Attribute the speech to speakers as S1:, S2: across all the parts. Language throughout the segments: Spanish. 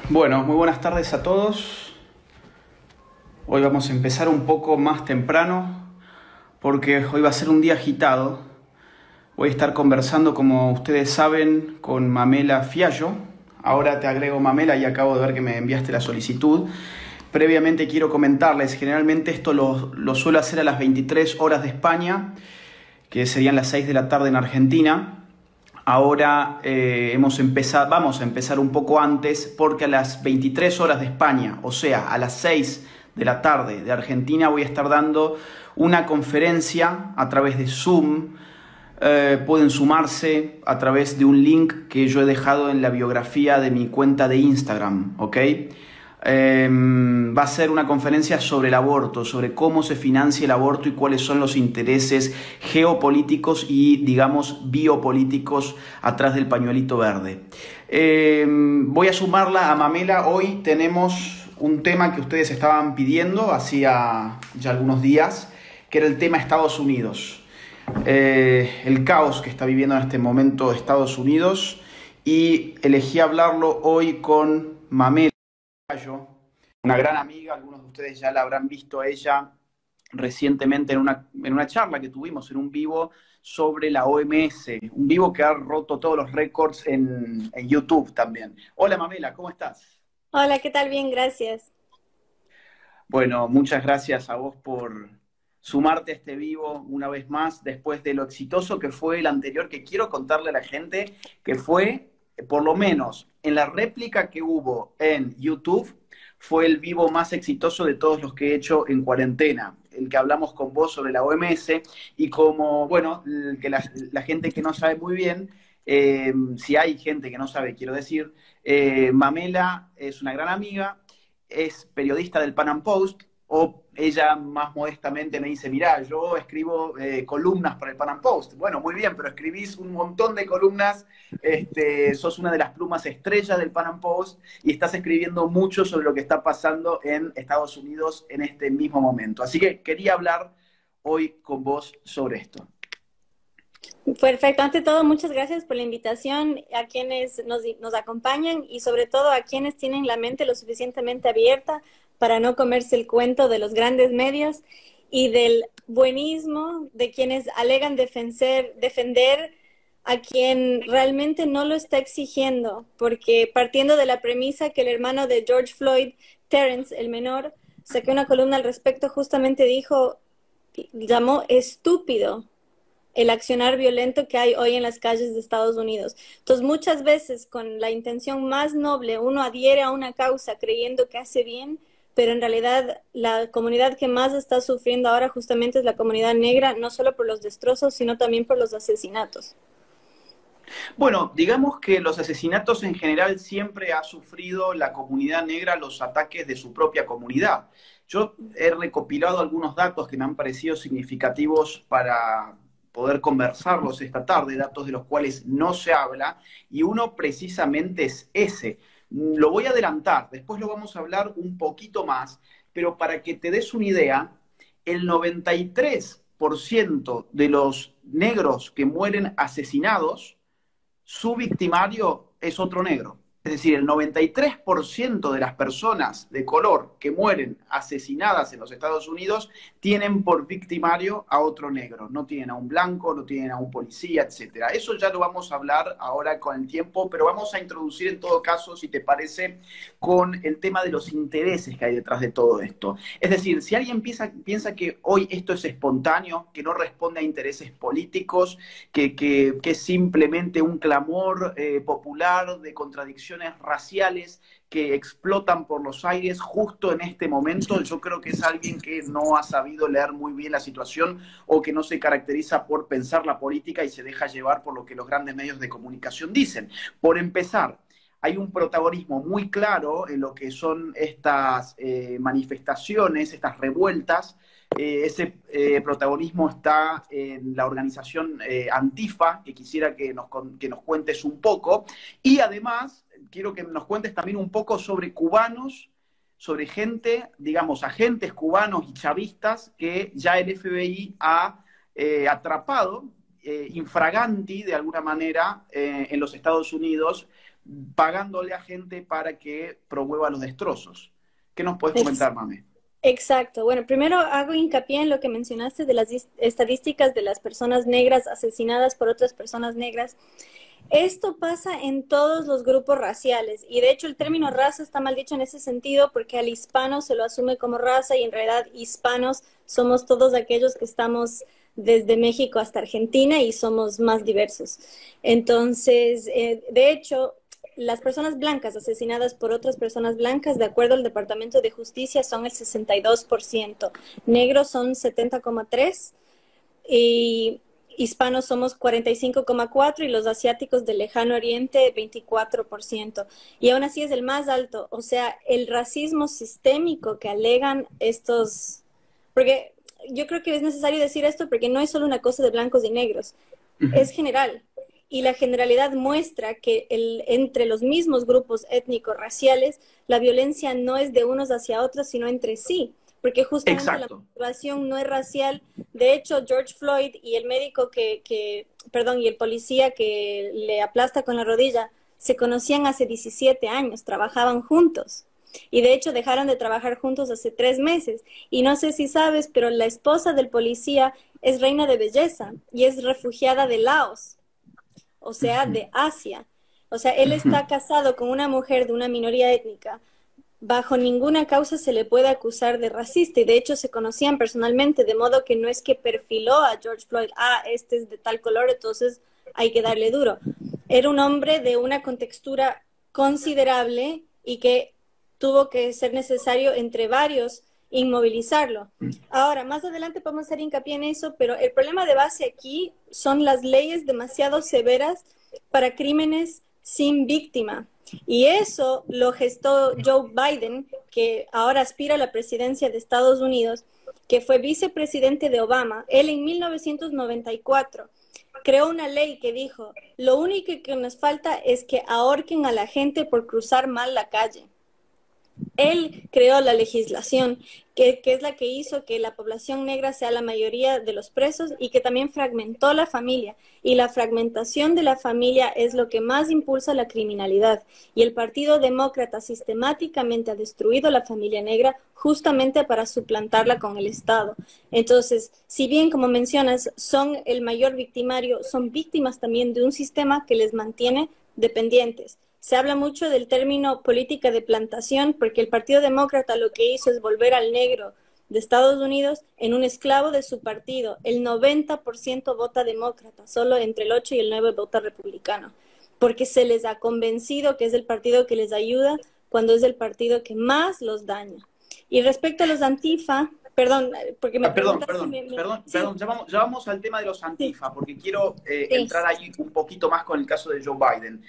S1: Bueno, muy buenas tardes a todos. Hoy vamos a empezar un poco más temprano porque hoy va a ser un día agitado. Voy a estar conversando, como ustedes saben, con Mamela Fiallo. Ahora te agrego, Mamela, y acabo de ver que me enviaste la solicitud. Previamente quiero comentarles, generalmente esto lo suelo hacer a las 23 horas de España, que serían las 6 de la tarde en Argentina. Ahora vamos a empezar un poco antes porque a las 23 horas de España, o sea, a las 6 de la tarde de Argentina, voy a estar dando una conferencia a través de Zoom. Pueden sumarse a través de un link que yo he dejado en la biografía de mi cuenta de Instagram, ¿ok? Va a ser una conferencia sobre el aborto, sobre cómo se financia el aborto y cuáles son los intereses geopolíticos y, digamos, biopolíticos atrás del pañuelito verde. Voy a sumarla a Mamela. Hoy tenemos un tema que ustedes estaban pidiendo hacía ya algunos días, que era el tema Estados Unidos. El caos que está viviendo en este momento Estados Unidos, y elegí hablarlo hoy con Mamela, una gran amiga. Algunos de ustedes ya la habrán visto a ella recientemente en una charla que tuvimos en un vivo sobre la OMS, un vivo que ha roto todos los récords en YouTube también. Hola Mamela, ¿cómo estás?
S2: Hola, ¿qué tal? Bien, gracias.
S1: Bueno, muchas gracias a vos por sumarte a este vivo una vez más, después de lo exitoso que fue el anterior, que quiero contarle a la gente que fue, por lo menos en la réplica que hubo en YouTube, fue el vivo más exitoso de todos los que he hecho en cuarentena, el que hablamos con vos sobre la OMS. Y como, bueno, que la gente que no sabe muy bien, si hay gente que no sabe, quiero decir, Mamela es una gran amiga, es periodista del Pan Am Post, o ella más modestamente me dice, mirá, yo escribo columnas para el Pan Am Post. Bueno, muy bien, pero escribís un montón de columnas, sos una de las plumas estrellas del Pan Am Post y estás escribiendo mucho sobre lo que está pasando en Estados Unidos en este mismo momento. Así que quería hablar hoy con vos sobre esto.
S2: Perfecto. Ante todo, muchas gracias por la invitación a quienes nos acompañan y sobre todo a quienes tienen la mente lo suficientemente abierta para no comerse el cuento de los grandes medios y del buenismo de quienes alegan defender a quien realmente no lo está exigiendo, porque partiendo de la premisa que el hermano de George Floyd, Terrence, el menor, sacó una columna al respecto, justamente dijo, llamó estúpido el accionar violento que hay hoy en las calles de Estados Unidos. Entonces, muchas veces con la intención más noble, uno adhiere a una causa creyendo que hace bien, pero en realidad la comunidad que más está sufriendo ahora justamente es la comunidad negra, no solo por los destrozos, sino también por los asesinatos.
S1: Bueno, digamos que los asesinatos en general siempre ha sufrido la comunidad negra los ataques de su propia comunidad. Yo he recopilado algunos datos que me han parecido significativos para poder conversarlos esta tarde, datos de los cuales no se habla, y uno precisamente es ese. Lo voy a adelantar, después lo vamos a hablar un poquito más, pero para que te des una idea, el 93% de los negros que mueren asesinados, su victimario es otro negro. Es decir, el 93% de las personas de color que mueren asesinadas en los Estados Unidos tienen por victimario a otro negro. No tienen a un blanco, no tienen a un policía, etcétera. Eso ya lo vamos a hablar ahora con el tiempo, pero vamos a introducir en todo caso, si te parece, con el tema de los intereses que hay detrás de todo esto. Es decir, si alguien piensa que hoy esto es espontáneo, que no responde a intereses políticos, que es simplemente un clamor popular de contradicciones raciales que explotan por los aires justo en este momento, yo creo que es alguien que no ha sabido leer muy bien la situación o que no se caracteriza por pensar la política y se deja llevar por lo que los grandes medios de comunicación dicen. Por empezar, hay un protagonismo muy claro en lo que son estas manifestaciones, estas revueltas. Ese protagonismo está en la organización Antifa, que quisiera que nos cuentes un poco. Y además, quiero que nos cuentes también un poco sobre cubanos, sobre gente, digamos, agentes cubanos y chavistas que ya el FBI ha atrapado infraganti, de alguna manera, en los Estados Unidos, pagándole a gente para que promueva los destrozos. ¿Qué nos puedes comentar, Mame?
S2: Exacto. Bueno, primero hago hincapié en lo que mencionaste de las estadísticas de las personas negras asesinadas por otras personas negras. Esto pasa en todos los grupos raciales y de hecho el término raza está mal dicho en ese sentido porque al hispano se lo asume como raza y en realidad hispanos somos todos aquellos que estamos desde México hasta Argentina y somos más diversos. Entonces, de hecho, las personas blancas asesinadas por otras personas blancas, de acuerdo al Departamento de Justicia, son el 62%, negros son 70,3% y hispanos somos 45,4% y los asiáticos del lejano oriente 24%. Y aún así es el más alto. O sea, el racismo sistémico que alegan estos... Porque yo creo que es necesario decir esto porque no es solo una cosa de blancos y negros, es general. Y la generalidad muestra que entre los mismos grupos étnicos raciales, la violencia no es de unos hacia otros, sino entre sí porque justamente la motivación no es racial. De hecho, George Floyd y el médico y el policía que le aplasta con la rodilla, se conocían hace 17 años, trabajaban juntos. Y de hecho dejaron de trabajar juntos hace 3 meses. Y no sé si sabes, pero la esposa del policía es reina de belleza y es refugiada de Laos, o sea, de Asia. O sea, él está casado con una mujer de una minoría étnica. Bajo ninguna causa se le puede acusar de racista y de hecho se conocían personalmente, de modo que no es que perfiló a George Floyd, este es de tal color, entonces hay que darle duro. Era un hombre de una contextura considerable y que tuvo que ser necesario entre varios inmovilizarlo. Ahora, más adelante podemos hacer hincapié en eso, pero el problema de base aquí son las leyes demasiado severas para crímenes sin víctima. Y eso lo gestó Joe Biden, que ahora aspira a la presidencia de Estados Unidos, que fue vicepresidente de Obama. Él en 1994 creó una ley que dijo, lo único que nos falta es que ahorquen a la gente por cruzar mal la calle. Él creó la legislación, que es la que hizo que la población negra sea la mayoría de los presos y que también fragmentó la familia. Y la fragmentación de la familia es lo que más impulsa la criminalidad. Y el Partido Demócrata sistemáticamente ha destruido la familia negra justamente para suplantarla con el Estado. Entonces, si bien, como mencionas, son el mayor victimario, son víctimas también de un sistema que les mantiene dependientes. Se habla mucho del término política de plantación porque el Partido Demócrata lo que hizo es volver al negro de Estados Unidos en un esclavo de su partido. El 90% vota demócrata, solo entre el 8 y el 9 vota republicano, porque se les ha convencido que es el partido que les ayuda cuando es el partido que más los daña. Y respecto a los antifa, perdón, porque me preguntas...
S1: Perdón, ya vamos al tema de los antifa, porque quiero entrar ahí un poquito más con el caso de Joe Biden.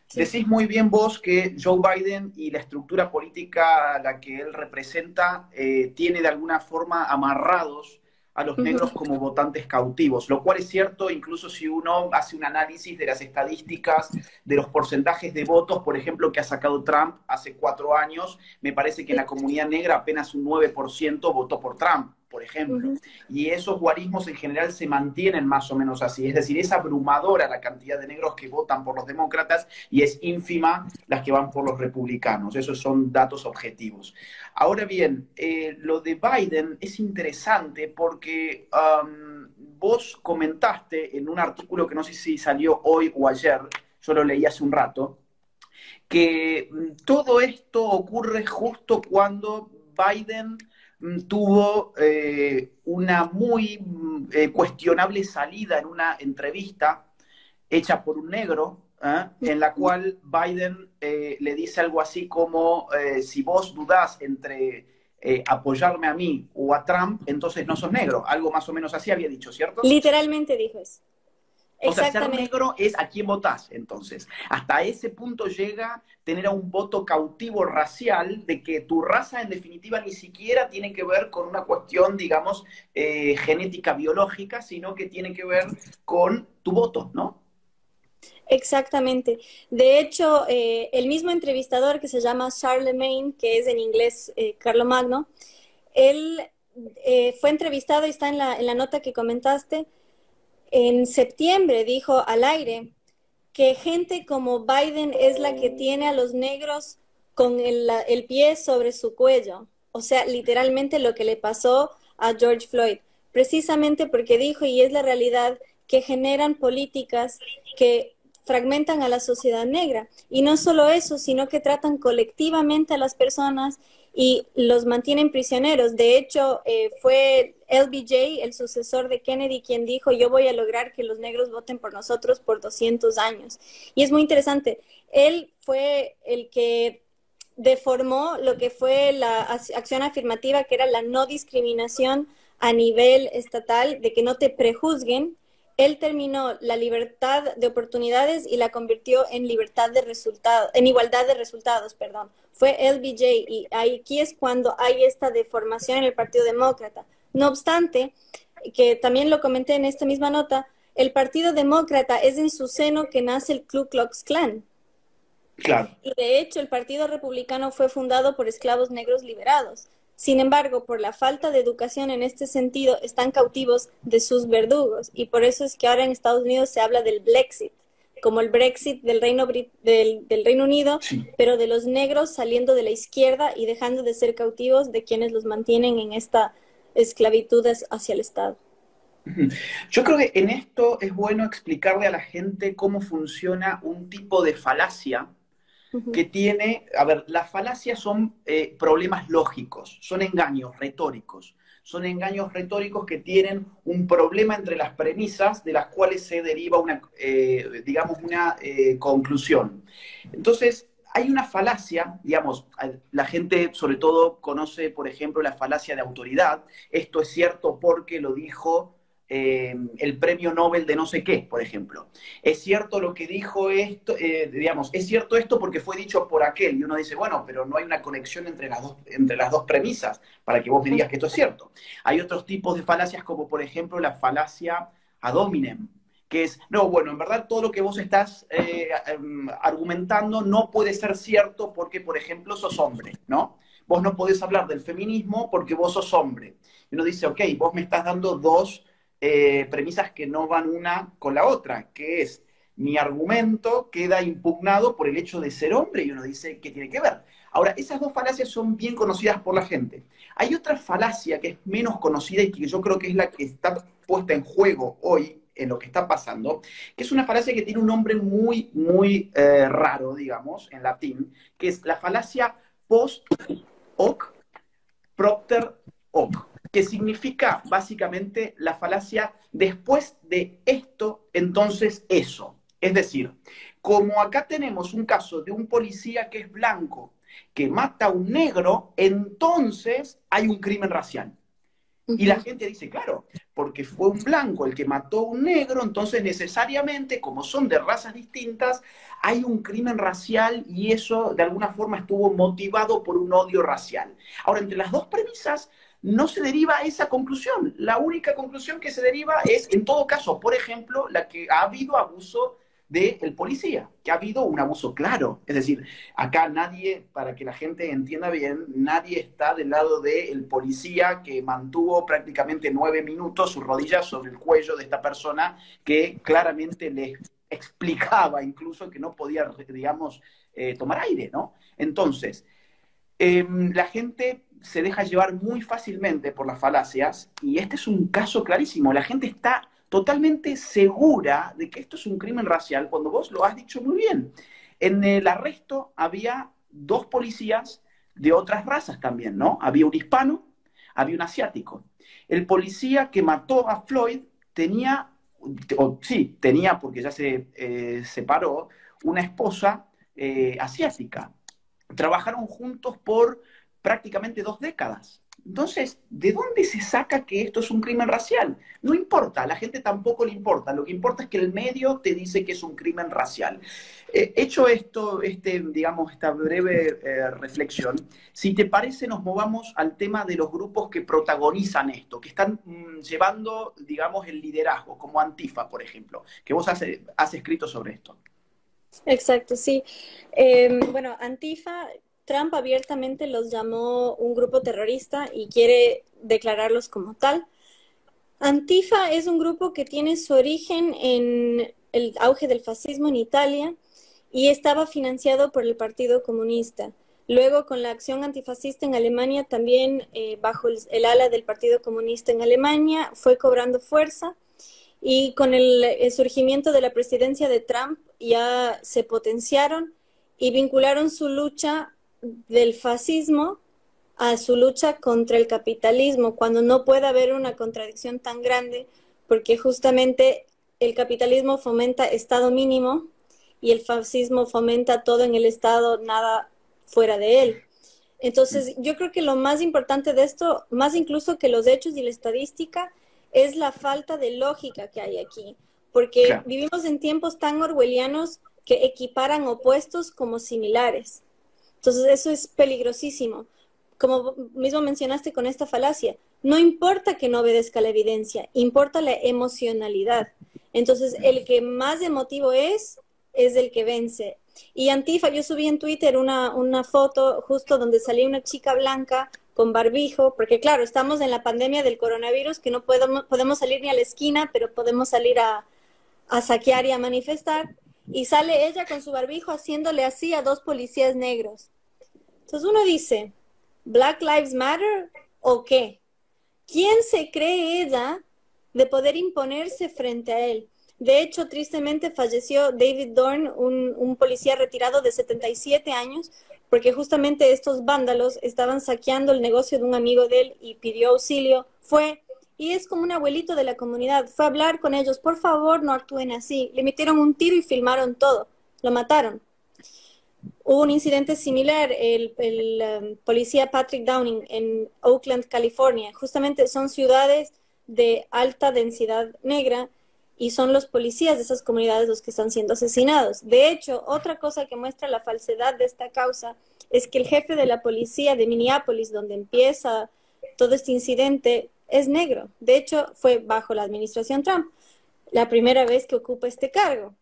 S1: Sí. Decís muy bien vos que Joe Biden y la estructura política a la que él representa tiene de alguna forma amarrados a los negros como votantes cautivos, lo cual es cierto incluso si uno hace un análisis de las estadísticas, de los porcentajes de votos, por ejemplo, que ha sacado Trump hace 4 años, me parece que en la comunidad negra apenas un 9% votó por Trump, por ejemplo. Y esos guarismos en general se mantienen más o menos así. Es decir, es abrumadora la cantidad de negros que votan por los demócratas y es ínfima las que van por los republicanos. Esos son datos objetivos. Ahora bien, lo de Biden es interesante porque vos comentaste en un artículo que no sé si salió hoy o ayer, yo lo leí hace un rato, que todo esto ocurre justo cuando Biden tuvo una muy cuestionable salida en una entrevista hecha por un negro, en la cual Biden le dice algo así como, si vos dudás entre apoyarme a mí o a Trump, entonces no sos negro. Algo más o menos así había dicho, ¿cierto?
S2: Literalmente dijo eso.
S1: O sea, ser negro es a quién votás, entonces. Hasta ese punto llega tener a un voto cautivo racial de que tu raza, en definitiva, ni siquiera tiene que ver con una cuestión, digamos, genética biológica, sino que tiene que ver con tu voto, ¿no?
S2: Exactamente. De hecho, el mismo entrevistador que se llama Charlemagne, que es en inglés Carlomagno, él fue entrevistado y está en la nota que comentaste. En septiembre dijo al aire que gente como Biden es la que tiene a los negros con el pie sobre su cuello. O sea, literalmente lo que le pasó a George Floyd. Precisamente porque dijo, y es la realidad, que generan políticas que fragmentan a la sociedad negra. Y no solo eso, sino que tratan colectivamente a las personas y los mantienen prisioneros. De hecho, fue LBJ, el sucesor de Kennedy, quien dijo, yo voy a lograr que los negros voten por nosotros por 200 años. Y es muy interesante. Él fue el que deformó lo que fue la acción afirmativa, que era la no discriminación a nivel estatal, de que no te prejuzguen. Él terminó la libertad de oportunidades y la convirtió en libertad de resultados, en igualdad de resultados, perdón. Fue LBJ y aquí es cuando hay esta deformación en el Partido Demócrata. No obstante, que también lo comenté en esta misma nota, el Partido Demócrata es en su seno que nace el Ku Klux Klan.
S1: Claro.
S2: Y de hecho, el Partido Republicano fue fundado por esclavos negros liberados. Sin embargo, por la falta de educación en este sentido, están cautivos de sus verdugos. Y por eso es que ahora en Estados Unidos se habla del Blexit, como el Brexit del Reino Unido,
S1: Sí.
S2: pero de los negros saliendo de la izquierda y dejando de ser cautivos de quienes los mantienen en esta esclavitud hacia el Estado.
S1: Yo creo que en esto es bueno explicarle a la gente cómo funciona un tipo de falacia que tiene, a ver, las falacias son problemas lógicos, son engaños retóricos que tienen un problema entre las premisas de las cuales se deriva una, digamos, una conclusión. Entonces, hay una falacia, digamos, la gente sobre todo conoce, por ejemplo, la falacia de autoridad. Esto es cierto porque lo dijo el premio Nobel de no sé qué, por ejemplo. Es cierto lo que dijo esto, digamos, es cierto esto porque fue dicho por aquel. Y uno dice, bueno, pero no hay una conexión entre las dos premisas para que vos me digas que esto es cierto. Hay otros tipos de falacias como, por ejemplo, la falacia ad hominem, que es, no, bueno, en verdad todo lo que vos estás argumentando no puede ser cierto porque, por ejemplo, sos hombre, ¿no? Vos no podés hablar del feminismo porque vos sos hombre. Y uno dice, ok, vos me estás dando dos premisas que no van una con la otra, que es mi argumento queda impugnado por el hecho de ser hombre y uno dice, ¿qué tiene que ver? Ahora, esas dos falacias son bien conocidas por la gente. Hay otra falacia que es menos conocida y que yo creo que es la que está puesta en juego hoy en lo que está pasando, que es una falacia que tiene un nombre muy, muy raro, digamos, en latín, que es la falacia post hoc propter hoc, que significa básicamente la falacia después de esto, entonces eso. Es decir, como acá tenemos un caso de un policía que es blanco, que mata a un negro, entonces hay un crimen racial. Y la gente dice, claro, porque fue un blanco el que mató a un negro, entonces necesariamente, como son de razas distintas, hay un crimen racial y eso de alguna forma estuvo motivado por un odio racial. Ahora, entre las dos premisas no se deriva esa conclusión. La única conclusión que se deriva es, en todo caso, por ejemplo, la que ha habido abuso del policía, que ha habido un abuso claro. Es decir, acá nadie, para que la gente entienda bien, nadie está del lado del policía que mantuvo prácticamente 9 minutos sus rodillas sobre el cuello de esta persona que claramente le explicaba incluso que no podía, digamos, tomar aire, ¿no? Entonces, la gente se deja llevar muy fácilmente por las falacias y este es un caso clarísimo. La gente está totalmente segura de que esto es un crimen racial cuando vos lo has dicho muy bien. En el arresto había dos policías de otras razas también, ¿no? Había un hispano, había un asiático. El policía que mató a Floyd tenía, o sí, tenía porque ya se separó, una esposa asiática. Trabajaron juntos por prácticamente 2 décadas. Entonces, ¿de dónde se saca que esto es un crimen racial? No importa, a la gente tampoco le importa. Lo que importa es que el medio te dice que es un crimen racial. Hecho esto, digamos, esta breve reflexión, si te parece, nos movamos al tema de los grupos que protagonizan esto, que están llevando, digamos, el liderazgo, como Antifa, por ejemplo, que vos has escrito sobre esto.
S2: Exacto, sí. Bueno, Antifa, Trump abiertamente los llamó un grupo terrorista y quiere declararlos como tal. Antifa es un grupo que tiene su origen el auge del fascismo en Italia y estaba financiado por el Partido Comunista. Luego, con la acción antifascista en Alemania, también bajo el ala del Partido Comunista en Alemania, fue cobrando fuerza y con el surgimiento de la presidencia de Trump ya se potenciaron y vincularon su lucha del fascismo a su lucha contra el capitalismo, cuando no puede haber una contradicción tan grande, porque justamente el capitalismo fomenta estado mínimo y el fascismo fomenta todo en el estado, nada fuera de él. Entonces, yo creo que lo más importante de esto, más incluso que los hechos y la estadística, es la falta de lógica que hay aquí, porque
S1: Claro.
S2: vivimos en tiempos tan orwellianos que equiparan opuestos como similares. Entonces, eso es peligrosísimo. Como mismo mencionaste con esta falacia, no importa que no obedezca la evidencia, importa la emocionalidad. Entonces, el que más emotivo es el que vence. Y Antifa, yo subí en Twitter una foto justo donde salía una chica blanca con barbijo, porque claro, estamos en la pandemia del coronavirus, que no podemos salir ni a la esquina, pero podemos salir a saquear y a manifestar. Y sale ella con su barbijo haciéndole así a dos policías negros. Entonces uno dice, ¿Black Lives Matter o qué? ¿Quién se cree ella de poder imponerse frente a él? De hecho, tristemente falleció David Dorn, un policía retirado de 77 años, porque justamente estos vándalos estaban saqueando el negocio de un amigo de él y pidió auxilio. Fue, y es como un abuelito de la comunidad, fue a hablar con ellos, por favor no actúen así. Le metieron un tiro y filmaron todo, lo mataron. Hubo un incidente similar, el policía Patrick Downing en Oakland, California. Justamente son ciudades de alta densidad negra y son los policías de esas comunidades los que están siendo asesinados. De hecho, otra cosa que muestra la falsedad de esta causa es que el jefe de la policía de Minneapolis, donde empieza todo este incidente, es negro. De hecho, fue bajo la administración Trump la primera vez que ocupa este cargo,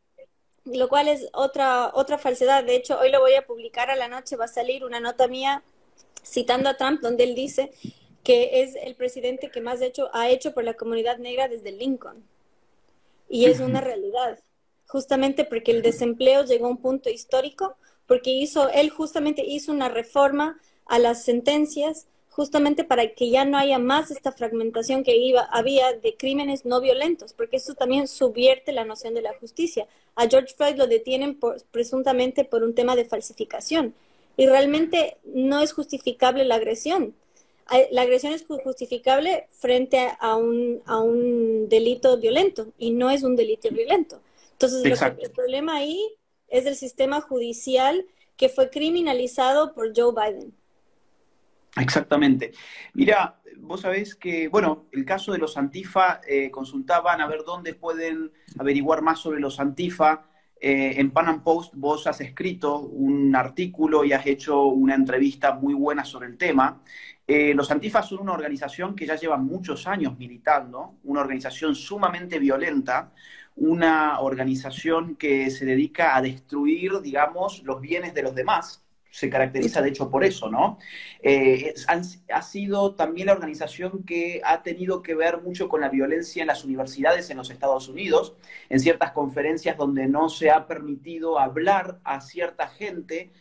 S2: lo cual es otra falsedad. De hecho, hoy lo voy a publicar a la noche, va a salir una nota mía citando a Trump, donde él dice que es el presidente que más ha hecho por la comunidad negra desde Lincoln. Y es una realidad, justamente porque el desempleo llegó a un punto histórico, porque él justamente hizo una reforma a las sentencias, justamente para que ya no haya más esta fragmentación que había de crímenes no violentos, porque eso también subvierte la noción de la justicia. A George Floyd lo detienen presuntamente por un tema de falsificación, y realmente no es justificable la agresión. La agresión es justificable frente a un delito violento y no es un delito violento. Entonces,
S1: Exacto.
S2: el problema ahí es el sistema judicial que fue criminalizado por Joe Biden.
S1: Exactamente. Mira, vos sabés que, bueno, el caso de los Antifa, consultaban a ver dónde pueden averiguar más sobre los Antifa. En Pan Am Post vos has escrito un artículo y has hecho una entrevista muy buena sobre el tema. Los Antifa son una organización que ya lleva muchos años militando, una organización sumamente violenta, una organización que se dedica a destruir, digamos, los bienes de los demás. Se caracteriza de hecho por eso, ¿no? Ha sido también la organización que ha tenido que ver mucho con la violencia en las universidades en los Estados Unidos, en ciertas conferencias donde no se ha permitido hablar a cierta gente,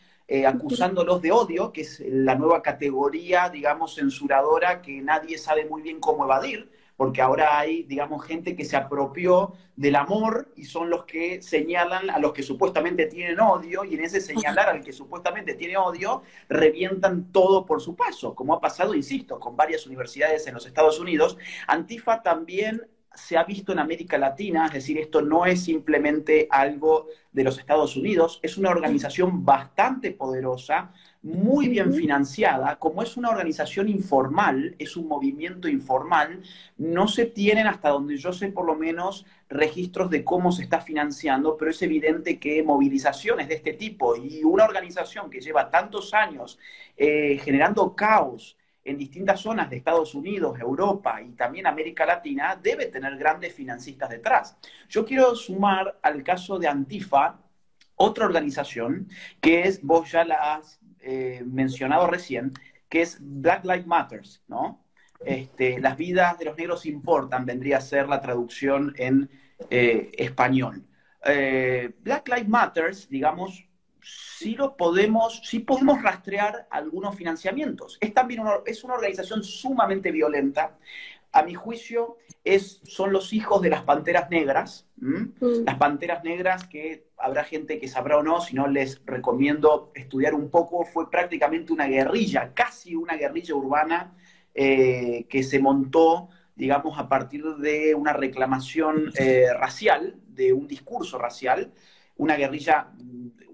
S1: acusándolos de odio, que es la nueva categoría, digamos, censuradora que nadie sabe muy bien cómo evadir, porque ahora hay, digamos, gente que se apropió del amor y son los que señalan a los que supuestamente tienen odio, y en ese señalar al que supuestamente tiene odio, revientan todo por su paso, como ha pasado, insisto, con varias universidades en los Estados Unidos. Antifa también se ha visto en América Latina, es decir, esto no es simplemente algo de los Estados Unidos, es una organización bastante poderosa, muy bien financiada. Como es una organización informal, es un movimiento informal, no se tienen, hasta donde yo sé por lo menos, registros de cómo se está financiando, pero es evidente que movilizaciones de este tipo y una organización que lleva tantos años generando caos en distintas zonas de Estados Unidos, Europa y también América Latina, debe tener grandes financistas detrás. Yo quiero sumar al caso de Antifa otra organización que es, vos ya la has mencionado recién, que es Black Lives Matter, ¿no? Las vidas de los negros importan, vendría a ser la traducción en español. Black Lives Matters, digamos, sí podemos rastrear algunos financiamientos. Es también es una organización sumamente violenta. A mi juicio, son los hijos de las Panteras Negras. Las Panteras Negras, que habrá gente que sabrá o no, si no les recomiendo estudiar un poco, fue prácticamente una guerrilla, casi una guerrilla urbana que se montó, digamos, a partir de una reclamación racial, de un discurso racial, una guerrilla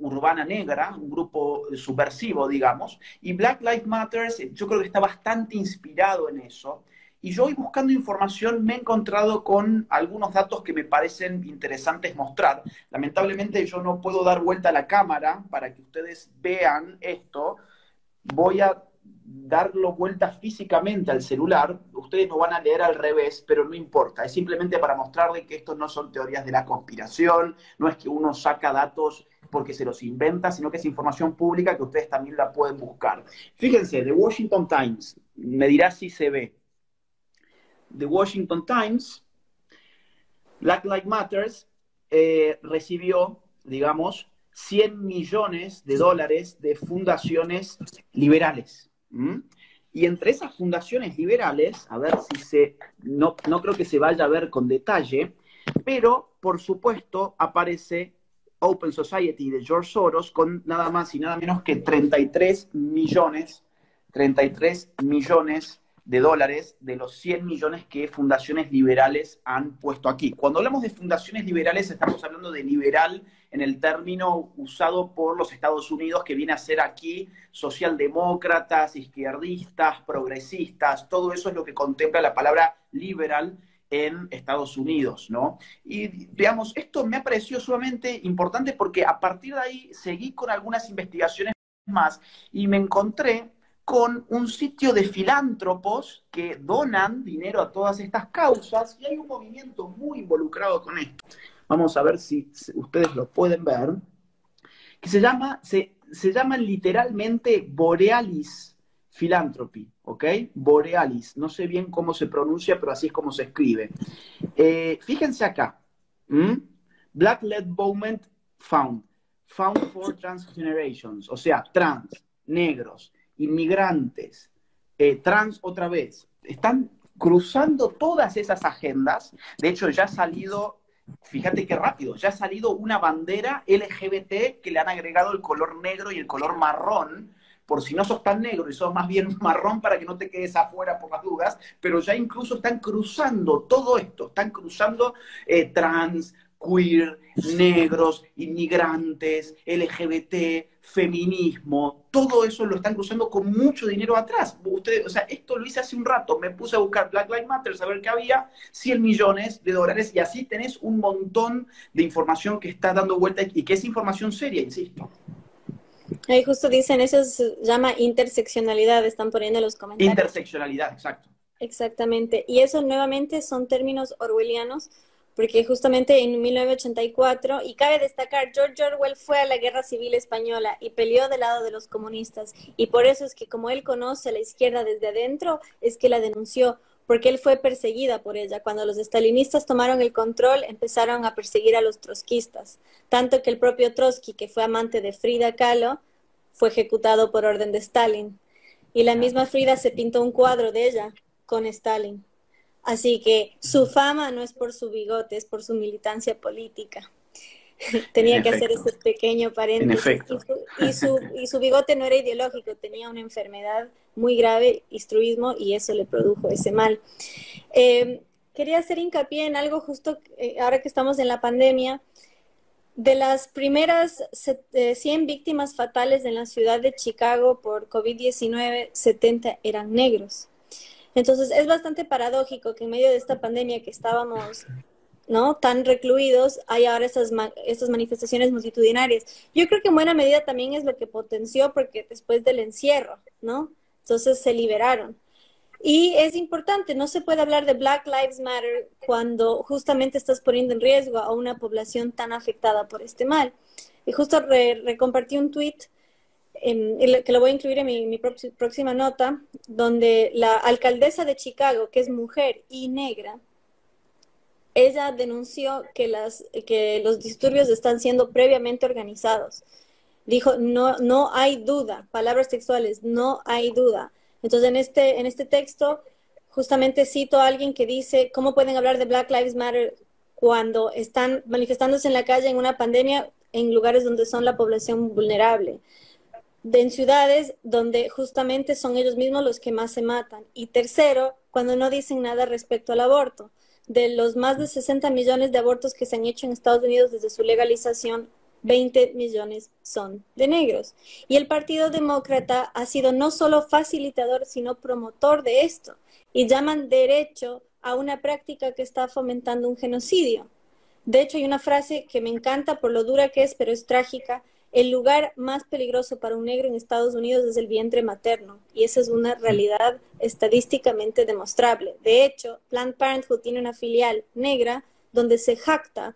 S1: urbana negra, un grupo subversivo, digamos, y Black Lives Matter yo creo que está bastante inspirado en eso. Y yo hoy buscando información me he encontrado con algunos datos que me parecen interesantes mostrar. Lamentablemente yo no puedo dar vuelta a la cámara para que ustedes vean esto. Voy a darlo vuelta físicamente al celular. Ustedes no van a leer al revés, pero no importa. Es simplemente para mostrarles que estos no son teorías de la conspiración, no es que uno saca datos porque se los inventa, sino que es información pública que ustedes también la pueden buscar. Fíjense, The Washington Times, me dirá si se ve. The Washington Times, Black Lives Matter, recibió, digamos, $100 millones de fundaciones liberales. Y entre esas fundaciones liberales, a ver si no creo que se vaya a ver con detalle, pero por supuesto aparece Open Society de George Soros con nada más y nada menos que 33 millones de dólares de los 100 millones que fundaciones liberales han puesto aquí. Cuando hablamos de fundaciones liberales, estamos hablando de liberal en el término usado por los Estados Unidos, que viene a ser aquí socialdemócratas, izquierdistas, progresistas, todo eso es lo que contempla la palabra liberal en Estados Unidos, ¿no? Y, digamos, esto me ha parecido sumamente importante porque a partir de ahí seguí con algunas investigaciones más y me encontré con un sitio de filántropos que donan dinero a todas estas causas y hay un movimiento muy involucrado con esto. Vamos a ver si ustedes lo pueden ver, que se llama literalmente Borealis Philanthropy, ¿ok? Borealis, no sé bien cómo se pronuncia, pero así es como se escribe. Fíjense acá, Black Led Movement Found for Trans Generations, o sea, trans, negros, inmigrantes, trans otra vez, están cruzando todas esas agendas. De hecho, ya ha salido, fíjate qué rápido, ya ha salido una bandera LGBT que le han agregado el color negro y el color marrón, por si no sos tan negro y sos más bien marrón para que no te quedes afuera por las dudas, pero ya incluso están cruzando todo esto, están cruzando trans, queer, negros, inmigrantes, LGBT, feminismo, todo eso lo están cruzando con mucho dinero atrás. Ustedes, o sea, esto lo hice hace un rato, me puse a buscar Black Lives Matter, a ver qué había, $100 millones y así tenés un montón de información que está dando vuelta y que es información seria, insisto.
S2: Ahí justo dicen, eso se llama interseccionalidad, están poniendo en los comentarios.
S1: Interseccionalidad, exacto.
S2: Exactamente. Y eso nuevamente son términos orwellianos, porque justamente en 1984, y cabe destacar, George Orwell fue a la Guerra Civil Española y peleó del lado de los comunistas, y por eso es que como él conoce a la izquierda desde adentro, es que la denunció, porque él fue perseguida por ella. Cuando los estalinistas tomaron el control, empezaron a perseguir a los trotskistas, tanto que el propio Trotsky, que fue amante de Frida Kahlo, fue ejecutado por orden de Stalin. Y la misma Frida se pintó un cuadro de ella con Stalin. Así que su fama no es por su bigote, es por su militancia política. Tenía que hacer ese pequeño paréntesis. Y su bigote no era ideológico, tenía una enfermedad muy grave, histruismo, y eso le produjo ese mal. Quería hacer hincapié en algo justo ahora que estamos en la pandemia. De las primeras 100 víctimas fatales en la ciudad de Chicago por COVID-19, 70 eran negros. Entonces es bastante paradójico que en medio de esta pandemia que estábamos, ¿no?, tan recluidos, hay ahora estas manifestaciones multitudinarias. Yo creo que en buena medida también es lo que potenció, porque después del encierro, ¿no? Entonces se liberaron. Y es importante, no se puede hablar de Black Lives Matter cuando justamente estás poniendo en riesgo a una población tan afectada por este mal. Y justo recompartí un tweet que lo voy a incluir en mi próxima nota, donde la alcaldesa de Chicago, que es mujer y negra, ella denunció que los disturbios están siendo previamente organizados. Dijo, no, no hay duda, palabras textuales, no hay duda. Entonces, en este texto, justamente cito a alguien que dice, ¿cómo pueden hablar de Black Lives Matter cuando están manifestándose en la calle en una pandemia en lugares donde son la población vulnerable? En ciudades donde justamente son ellos mismos los que más se matan. Y tercero, cuando no dicen nada respecto al aborto. De los más de 60 millones de abortos que se han hecho en Estados Unidos desde su legalización, 20 millones son de negros. Y el Partido Demócrata ha sido no solo facilitador, sino promotor de esto. Y llaman derecho a una práctica que está fomentando un genocidio. De hecho, hay una frase que me encanta por lo dura que es, pero es trágica. El lugar más peligroso para un negro en Estados Unidos es el vientre materno, y esa es una realidad estadísticamente demostrable. De hecho, Planned Parenthood tiene una filial negra donde se jacta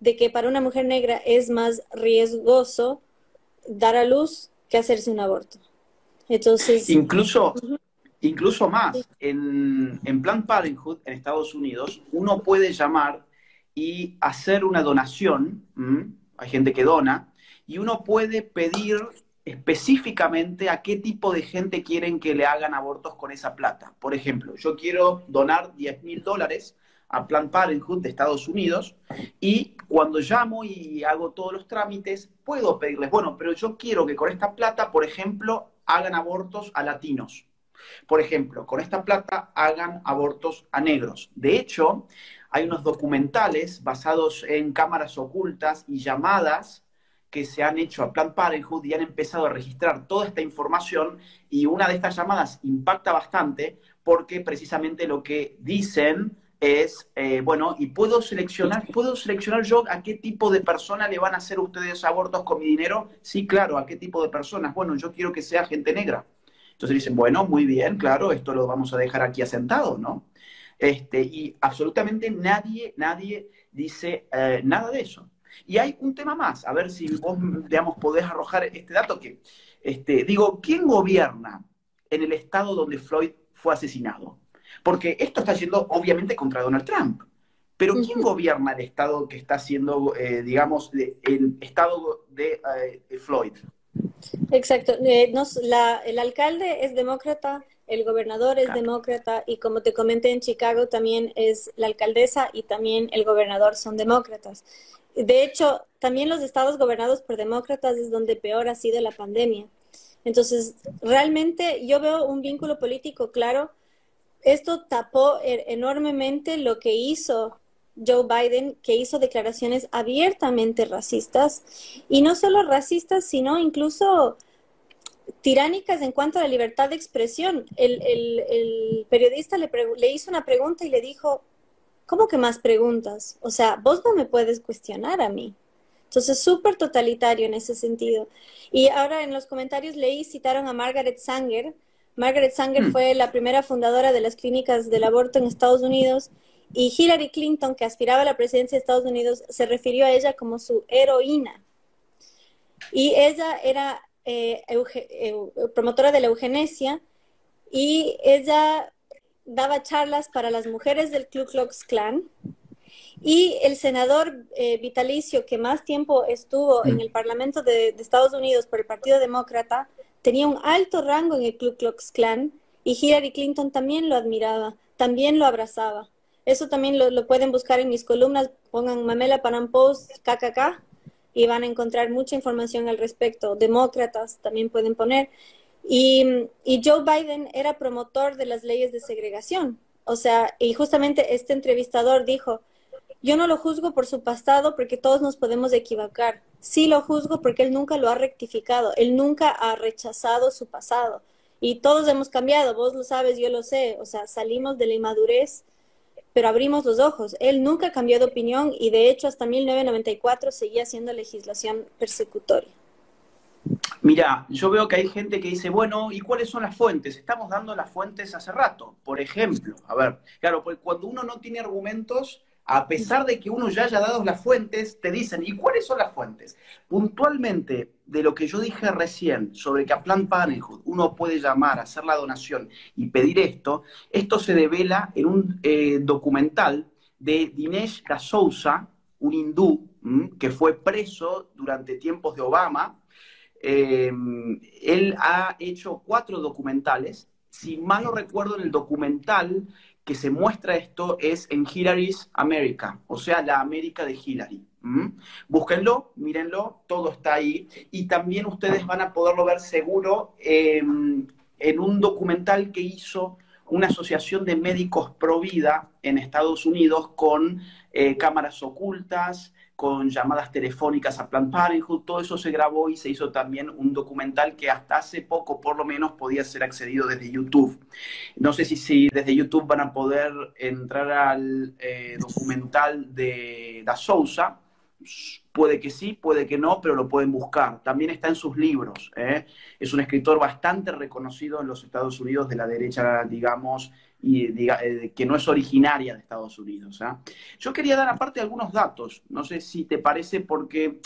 S2: de que para una mujer negra es más riesgoso dar a luz que hacerse un aborto. Entonces,
S1: Incluso más, en Planned Parenthood, en Estados Unidos, uno puede llamar y hacer una donación, hay gente que dona, y uno puede pedir específicamente a qué tipo de gente quieren que le hagan abortos con esa plata. Por ejemplo, yo quiero donar $10.000 a Planned Parenthood de Estados Unidos, y cuando llamo y hago todos los trámites, puedo pedirles, bueno, pero yo quiero que con esta plata, por ejemplo, hagan abortos a latinos. Por ejemplo, con esta plata hagan abortos a negros. De hecho, hay unos documentales basados en cámaras ocultas y llamadas que se han hecho a Planned Parenthood y han empezado a registrar toda esta información, y una de estas llamadas impacta bastante porque precisamente lo que dicen es, bueno, y puedo seleccionar yo a qué tipo de persona le van a hacer ustedes abortos con mi dinero. Sí, claro, a qué tipo de personas. Bueno, yo quiero que sea gente negra. Entonces dicen, bueno, muy bien, claro, esto lo vamos a dejar aquí asentado, ¿no? Y absolutamente nadie dice nada de eso. Y hay un tema más, a ver si vos, digamos, podés arrojar este dato que, digo, ¿quién gobierna en el estado donde Floyd fue asesinado? Porque esto está yendo, obviamente, contra Donald Trump. Pero ¿quién gobierna el estado que está haciendo, digamos, el estado de Floyd?
S2: exacto. El alcalde es demócrata, el gobernador es
S1: Claro.
S2: demócrata, y como te comenté, en Chicago también es la alcaldesa y también el gobernador son demócratas. De hecho, también los estados gobernados por demócratas es donde peor ha sido la pandemia. Entonces, realmente yo veo un vínculo político claro. Esto tapó enormemente lo que hizo Joe Biden, que hizo declaraciones abiertamente racistas, y no solo racistas, sino incluso tiránicas en cuanto a la libertad de expresión. El periodista le hizo una pregunta y le dijo, ¿cómo que más preguntas? O sea, vos no me puedes cuestionar a mí. Entonces, súper totalitario en ese sentido. Y ahora en los comentarios leí, citaron a Margaret Sanger. Margaret Sanger
S1: Hmm.
S2: fue la primera fundadora de las clínicas del aborto en Estados Unidos, y Hillary Clinton, que aspiraba a la presidencia de Estados Unidos, se refirió a ella como su heroína. Y ella era promotora de la eugenesia, y ella daba charlas para las mujeres del Ku Klux Klan, y el senador vitalicio que más tiempo estuvo en el Parlamento de Estados Unidos por el Partido Demócrata tenía un alto rango en el Ku Klux Klan, y Hillary Clinton también lo admiraba, también lo abrazaba. Eso también lo pueden buscar en mis columnas, pongan Mamela Panam Post, KKK, y van a encontrar mucha información al respecto. Demócratas también pueden poner. Y Joe Biden era promotor de las leyes de segregación. O sea, y justamente este entrevistador dijo, yo no lo juzgo por su pasado porque todos nos podemos equivocar. Sí lo juzgo porque él nunca lo ha rectificado, él nunca ha rechazado su pasado. Y todos hemos cambiado, vos lo sabes, yo lo sé. O sea, salimos de la inmadurez, pero abrimos los ojos. Él nunca cambió de opinión, y de hecho hasta 1994 seguía siendo legislación persecutoria.
S1: Mira, yo veo que hay gente que dice, bueno, ¿y cuáles son las fuentes? Estamos dando las fuentes hace rato. Por ejemplo, a ver, claro, pues cuando uno no tiene argumentos, a pesar de que uno ya haya dado las fuentes, te dicen, ¿y cuáles son las fuentes? Puntualmente, de lo que yo dije recién, sobre que a Planned Parenthood uno puede llamar, hacer la donación y pedir esto, esto se devela en un documental de Dinesh D'Souza, un hindú que fue preso durante tiempos de Obama. Él ha hecho 4 documentales. Si mal no recuerdo, en el documental que se muestra esto es en Hillary's America, o sea, la América de Hillary. Búsquenlo, mírenlo, todo está ahí. Y también ustedes van a poderlo ver seguro en un documental que hizo una asociación de médicos pro vida en Estados Unidos con cámaras ocultas, con llamadas telefónicas a Planned Parenthood. Todo eso se grabó y se hizo también un documental que hasta hace poco, por lo menos, podía ser accedido desde YouTube. No sé si desde YouTube van a poder entrar al documental de Da Souza. Puede que sí, puede que no, pero lo pueden buscar. También está en sus libros. Es un escritor bastante reconocido en los Estados Unidos, de la derecha, digamos, y que no es originaria de Estados Unidos. Yo quería dar aparte algunos datos, no sé si te parece, porque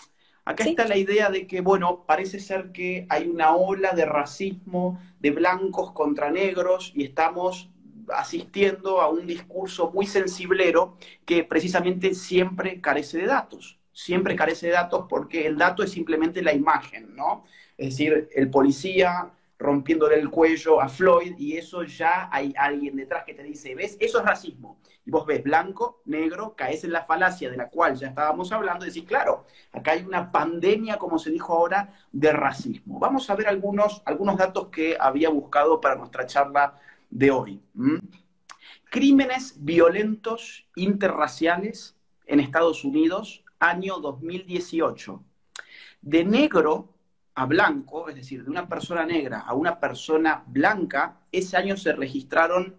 S1: acá está la idea de que, bueno, parece ser que hay una ola de racismo de blancos contra negros y estamos asistiendo a un discurso muy sensiblero que precisamente siempre carece de datos. Siempre carece de datos porque el dato es simplemente la imagen, ¿no? Es decir, el policía rompiéndole el cuello a Floyd, y eso ya hay alguien detrás que te dice, ¿ves? Eso es racismo. Y vos ves blanco, negro, caes en la falacia de la cual ya estábamos hablando, y decís, claro, acá hay una pandemia, como se dijo ahora, de racismo. Vamos a ver algunos datos que había buscado para nuestra charla de hoy. Crímenes violentos interraciales en Estados Unidos, año 2018. De negro a blanco, es decir, de una persona negra a una persona blanca, ese año se registraron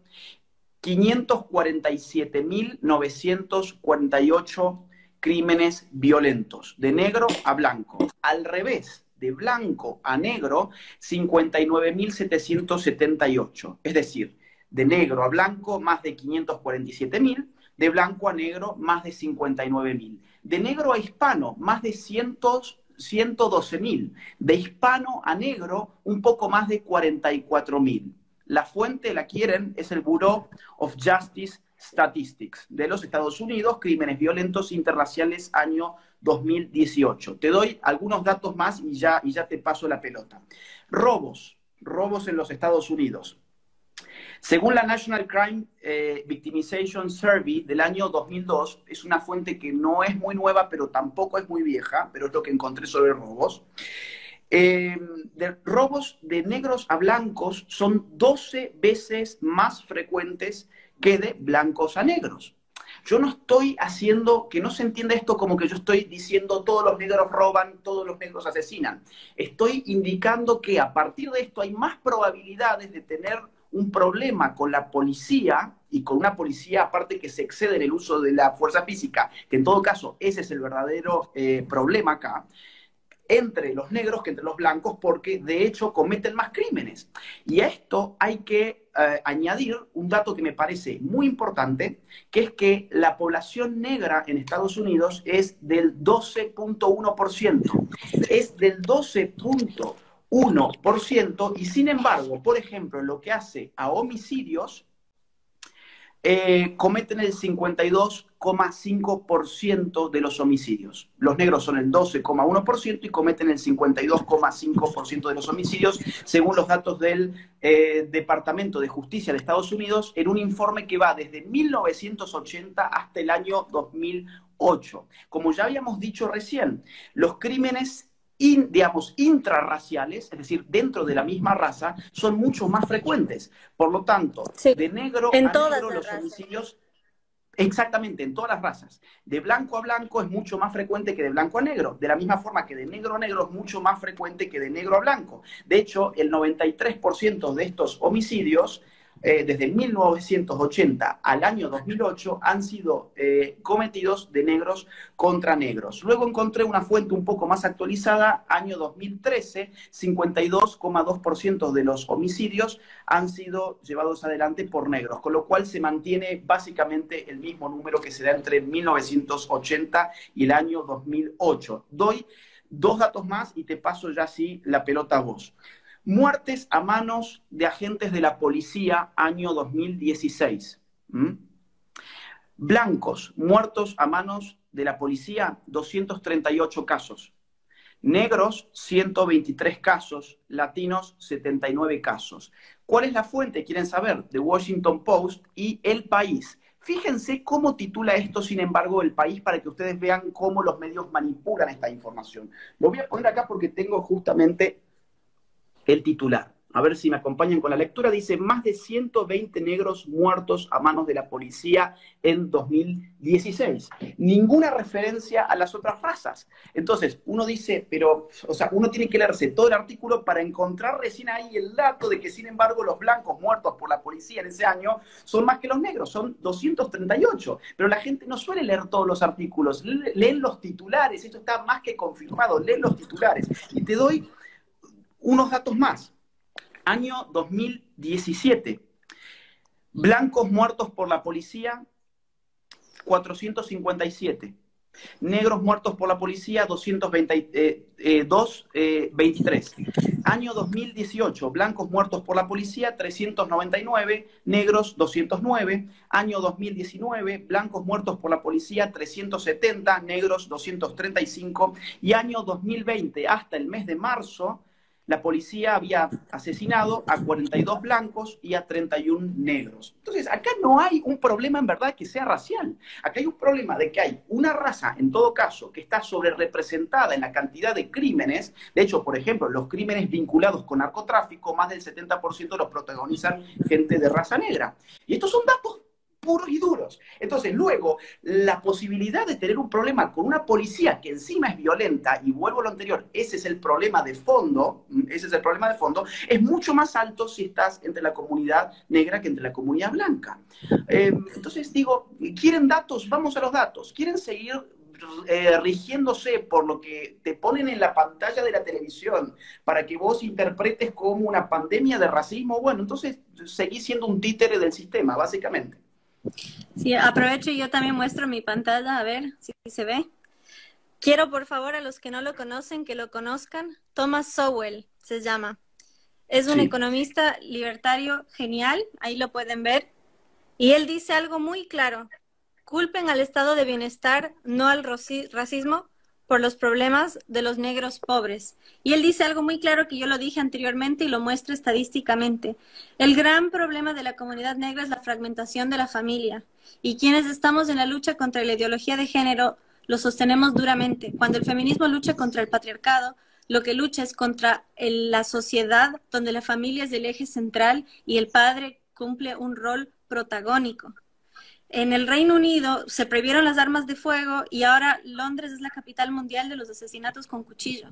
S1: 547.948 crímenes violentos, de negro a blanco. Al revés, de blanco a negro, 59.778. Es decir, de negro a blanco, más de 547.000, de blanco a negro, más de 59.000. De negro a hispano, más de 112.000. De hispano a negro, un poco más de 44.000. La fuente, la quieren, es el Bureau of Justice Statistics de los Estados Unidos, crímenes violentos interraciales año 2018. Te doy algunos datos más y ya te paso la pelota. Robos en los Estados Unidos. Según la National Crime Victimization Survey del año 2002, es una fuente que no es muy nueva, pero tampoco es muy vieja, pero es lo que encontré sobre robos. De robos de negros a blancos son 12 veces más frecuentes que de blancos a negros. Yo no estoy haciendo, que no se entienda esto como que yo estoy diciendo todos los negros roban, todos los negros asesinan. Estoy indicando que a partir de esto hay más probabilidades de tener un problema con la policía, y con una policía aparte que se excede en el uso de la fuerza física, que en todo caso ese es el verdadero problema acá, entre los negros que entre los blancos, porque de hecho cometen más crímenes. Y a esto hay que añadir un dato que me parece muy importante, que es que la población negra en Estados Unidos es del 12.1%. Es del 12.1%, y sin embargo, por ejemplo, en lo que hace a homicidios, cometen el 52,5% de los homicidios. Los negros son el 12,1% y cometen el 52,5% de los homicidios, según los datos del Departamento de Justicia de Estados Unidos, en un informe que va desde 1980 hasta el año 2008. Como ya habíamos dicho recién, los crímenes digamos, intrarraciales, es decir, dentro de la misma raza, son mucho más frecuentes. Por lo tanto, sí, de negro a negro los homicidios, exactamente, en todas las razas. De blanco a blanco es mucho más frecuente que de blanco a negro, de la misma forma que de negro a negro es mucho más frecuente que de negro a blanco. De hecho, el 93% de estos homicidios, desde 1980 al año 2008, han sido cometidos de negros contra negros. Luego encontré una fuente un poco más actualizada, año 2013, 52,2% de los homicidios han sido llevados adelante por negros, con lo cual se mantiene básicamente el mismo número que se da entre 1980 y el año 2008. Doy 2 datos más y te paso ya así la pelota a vos. Muertes a manos de agentes de la policía, año 2016. Blancos muertos a manos de la policía, 238 casos. Negros, 123 casos. Latinos, 79 casos. ¿Cuál es la fuente? ¿Quieren saber? The Washington Post y El País. Fíjense cómo titula esto, sin embargo, El País, para que ustedes vean cómo los medios manipulan esta información. Lo voy a poner acá porque tengo justamente el titular. A ver si me acompañan con la lectura. Dice, más de 120 negros muertos a manos de la policía en 2016. Ninguna referencia a las otras razas. Entonces, uno dice, pero, o sea, uno tiene que leerse todo el artículo para encontrar recién ahí el dato de que, sin embargo, los blancos muertos por la policía en ese año son más que los negros, son 238. Pero la gente no suele leer todos los artículos, leen los titulares, esto está más que confirmado, leen los titulares. Y te doy unos datos más. Año 2017. Blancos muertos por la policía, 457. Negros muertos por la policía, 223. Año 2018, blancos muertos por la policía, 399, negros 209. Año 2019, blancos muertos por la policía, 370, negros 235. Y año 2020, hasta el mes de marzo, la policía había asesinado a 42 blancos y a 31 negros. Entonces, acá no hay un problema en verdad que sea racial. Acá hay un problema de que hay una raza, en todo caso, que está sobrerepresentada en la cantidad de crímenes. De hecho, por ejemplo, los crímenes vinculados con narcotráfico, más del 70% los protagonizan gente de raza negra. Y estos son datos puros y duros. Entonces, luego, la posibilidad de tener un problema con una policía que encima es violenta, y vuelvo a lo anterior, ese es el problema de fondo, es mucho más alto si estás entre la comunidad negra que entre la comunidad blanca. Entonces, digo, ¿quieren datos? Vamos a los datos. ¿Quieren seguir rigiéndose por lo que te ponen en la pantalla de la televisión para que vos interpretes como una pandemia de racismo? Bueno, entonces seguís siendo un títere del sistema, básicamente.
S2: Sí, aprovecho y yo también muestro mi pantalla, a ver si se ve. Quiero, por favor, a los que no lo conocen, que lo conozcan. Thomas Sowell se llama. Es un economista libertario genial, ahí lo pueden ver. Y él dice algo muy claro. Culpen al estado de bienestar, no al racismo, por los problemas de los negros pobres. Y él dice algo muy claro que yo lo dije anteriormente y lo muestro estadísticamente. El gran problema de la comunidad negra es la fragmentación de la familia. Y quienes estamos en la lucha contra la ideología de género lo sostenemos duramente. Cuando el feminismo lucha contra el patriarcado, lo que lucha es contra la sociedad donde la familia es el eje central y el padre cumple un rol protagónico. En el Reino Unido se prohibieron las armas de fuego y ahora Londres es la capital mundial de los asesinatos con cuchillo.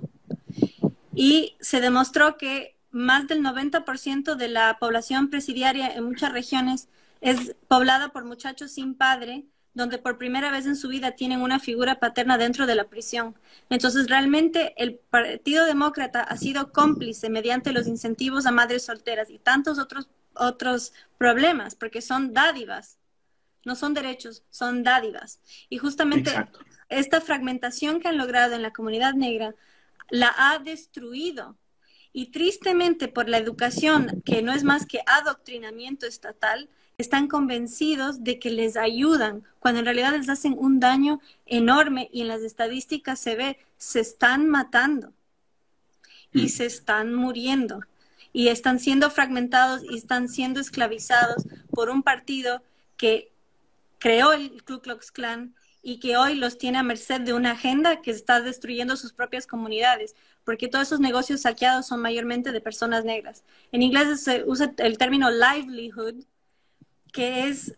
S2: Y se demostró que más del 90% de la población presidiaria en muchas regiones es poblada por muchachos sin padre, donde por primera vez en su vida tienen una figura paterna dentro de la prisión. Entonces, realmente el Partido Demócrata ha sido cómplice mediante los incentivos a madres solteras y tantos otros problemas, porque son dádivas. No son derechos, son dádivas. Y justamente esta fragmentación que han logrado en la comunidad negra la ha destruido. Y tristemente por la educación, que no es más que adoctrinamiento estatal, están convencidos de que les ayudan, cuando en realidad les hacen un daño enorme y en las estadísticas se ve, se están matando y se están muriendo y están siendo fragmentados y están siendo esclavizados por un partido que creó el Ku Klux Klan y que hoy los tiene a merced de una agenda que está destruyendo sus propias comunidades, porque todos esos negocios saqueados son mayormente de personas negras. En inglés se usa el término livelihood, que es,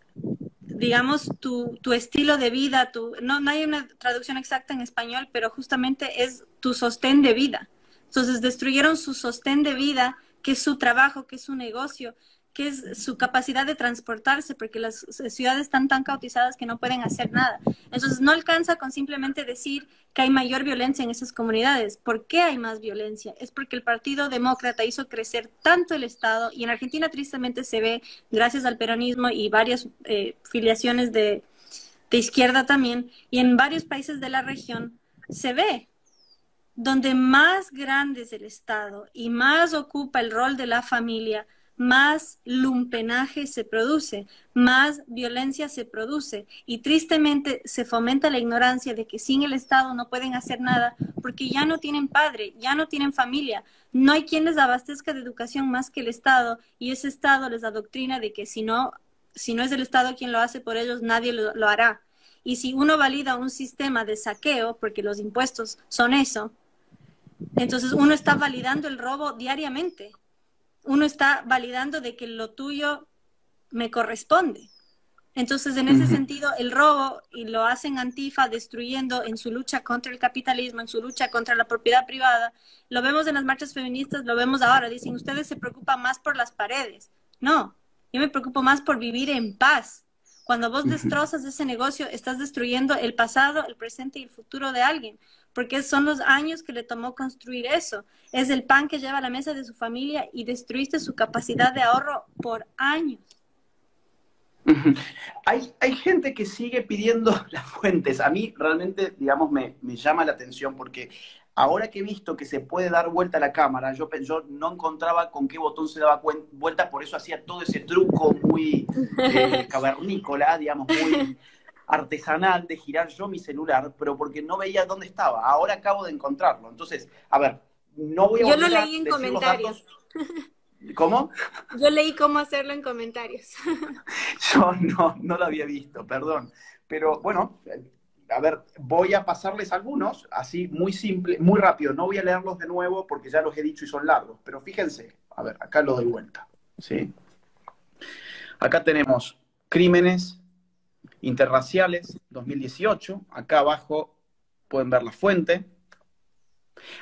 S2: digamos, tu estilo de vida, no hay una traducción exacta en español, pero justamente es tu sostén de vida. Entonces destruyeron su sostén de vida, que es su trabajo, que es su negocio, que es su capacidad de transportarse, porque las ciudades están tan caotizadas que no pueden hacer nada. Entonces no alcanza con simplemente decir que hay mayor violencia en esas comunidades. ¿Por qué hay más violencia? Es porque el Partido Demócrata hizo crecer tanto el Estado, y en Argentina tristemente se ve, gracias al peronismo y varias filiaciones de izquierda también, y en varios países de la región se ve, donde más grande es el Estado y más ocupa el rol de la familia, más lumpenaje se produce, más violencia se produce y tristemente se fomenta la ignorancia de que sin el Estado no pueden hacer nada porque ya no tienen padre, ya no tienen familia, no hay quien les abastezca de educación más que el Estado y ese Estado les adoctrina de que si no es el Estado quien lo hace por ellos, nadie lo hará. Y si uno valida un sistema de saqueo, porque los impuestos son eso, entonces uno está validando el robo diariamente. Uno está validando de que lo tuyo me corresponde. Entonces, en ese sentido, el robo, y lo hacen Antifa destruyendo en su lucha contra el capitalismo, en su lucha contra la propiedad privada, lo vemos en las marchas feministas, lo vemos ahora, dicen, ustedes se preocupan más por las paredes. No, yo me preocupo más por vivir en paz. Cuando vos destrozas ese negocio, estás destruyendo el pasado, el presente y el futuro de alguien, porque son los años que le tomó construir eso. Es el pan que lleva a la mesa de su familia y destruiste su capacidad de ahorro por años.
S1: Hay gente que sigue pidiendo las fuentes. A mí realmente, digamos, me llama la atención porque ahora que he visto que se puede dar vuelta a la cámara, yo no encontraba con qué botón se daba vuelta, por eso hacía todo ese truco muy cavernícola, digamos, muy artesanal de girar yo mi celular, pero porque no veía dónde estaba. Ahora acabo de encontrarlo. Entonces, a ver, no voy a
S2: Yo lo
S1: volver a
S2: leí en
S1: decir los
S2: comentarios.
S1: datos. ¿Cómo?
S2: Yo leí cómo hacerlo en comentarios.
S1: Yo no lo había visto, perdón. Pero bueno, a ver, voy a pasarles algunos, así muy simple, muy rápido. No voy a leerlos de nuevo porque ya los he dicho y son largos. Pero fíjense, a ver, acá lo doy vuelta. ¿Sí? Acá tenemos crímenes interraciales 2018. Acá abajo pueden ver la fuente.